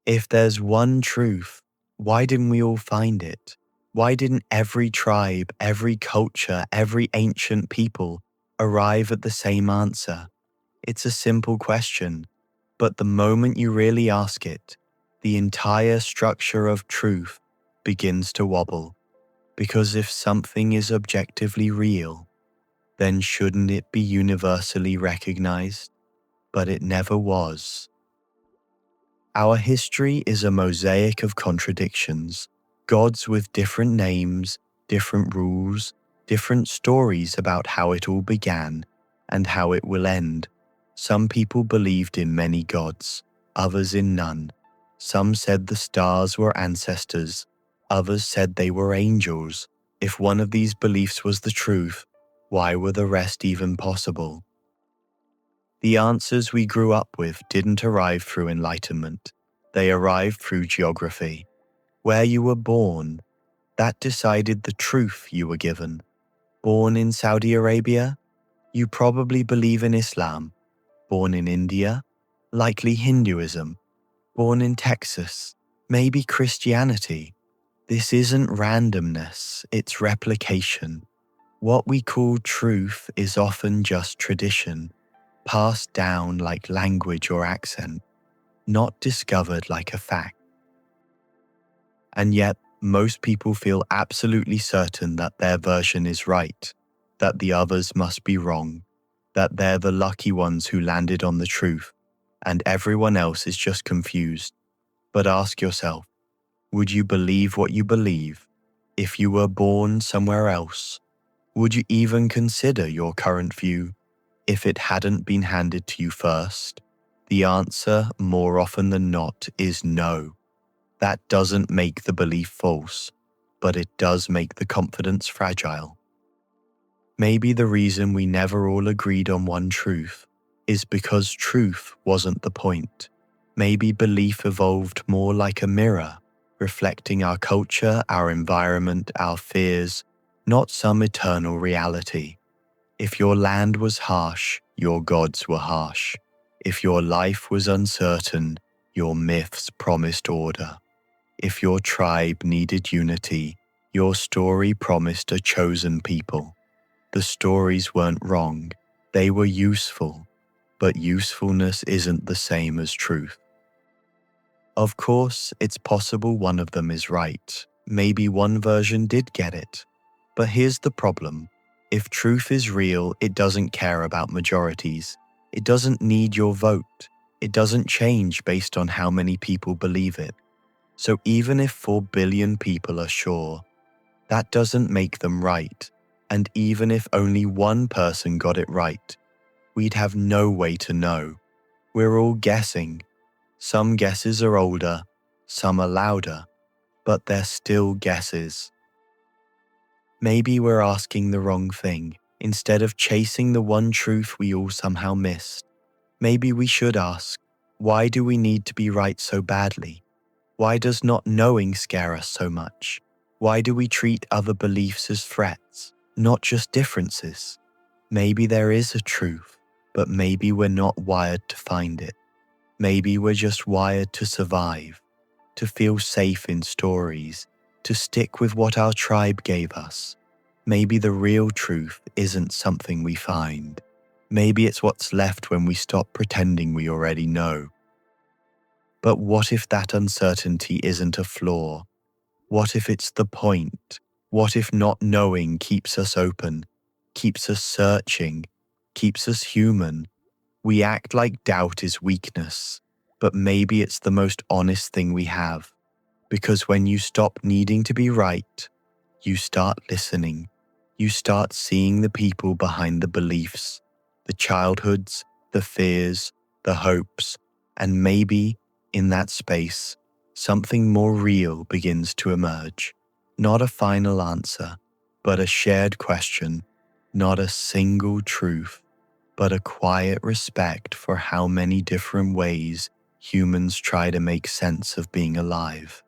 If there's one truth, why didn't we all find it? Why didn't every tribe, every culture, every ancient people arrive at the same answer? It's a simple question, but the moment you really ask it, the entire structure of truth begins to wobble. Because if something is objectively real, then shouldn't it be universally recognized? But it never was. Our history is a mosaic of contradictions, gods with different names, different rules, different stories about how it all began and how it will end. Some people believed in many gods, others in none. Some said the stars were ancestors, others said they were angels. If one of these beliefs was the truth, why were the rest even possible? The answers we grew up with didn't arrive through enlightenment. They arrived through geography. Where you were born, that decided the truth you were given. Born in Saudi Arabia? You probably believe in Islam. Born in India? Likely Hinduism. Born in Texas? Maybe Christianity. This isn't randomness, it's replication. What we call truth is often just tradition, passed down like language or accent, not discovered like a fact. And yet, most people feel absolutely certain that their version is right, that the others must be wrong, that they're the lucky ones who landed on the truth, and everyone else is just confused. But ask yourself, would you believe what you believe if you were born somewhere else? Would you even consider your current view if it hadn't been handed to you first? The answer, more often than not, is no. That doesn't make the belief false, but it does make the confidence fragile. Maybe the reason we never all agreed on one truth is because truth wasn't the point. Maybe belief evolved more like a mirror, reflecting our culture, our environment, our fears, not some eternal reality. If your land was harsh, your gods were harsh. If your life was uncertain, your myths promised order. If your tribe needed unity, your story promised a chosen people. The stories weren't wrong, they were useful, but usefulness isn't the same as truth. Of course, it's possible one of them is right. Maybe one version did get it. But here's the problem. If truth is real, it doesn't care about majorities. It doesn't need your vote. It doesn't change based on how many people believe it. So even if 4 billion people are sure, that doesn't make them right. And even if only one person got it right, we'd have no way to know. We're all guessing. Some guesses are older, some are louder, but they're still guesses. Maybe we're asking the wrong thing. Instead of chasing the one truth we all somehow missed, maybe we should ask, why do we need to be right so badly? Why does not knowing scare us so much? Why do we treat other beliefs as threats, not just differences? Maybe there is a truth, but maybe we're not wired to find it. Maybe we're just wired to survive, to feel safe in stories, to stick with what our tribe gave us. Maybe the real truth isn't something we find. Maybe it's what's left when we stop pretending we already know. But what if that uncertainty isn't a flaw? What if it's the point? What if not knowing keeps us open, keeps us searching, keeps us human? We act like doubt is weakness, but maybe it's the most honest thing we have. Because when you stop needing to be right, you start listening. You start seeing the people behind the beliefs, the childhoods, the fears, the hopes, and maybe, in that space, something more real begins to emerge. Not a final answer, but a shared question, not a single truth, but a quiet respect for how many different ways humans try to make sense of being alive.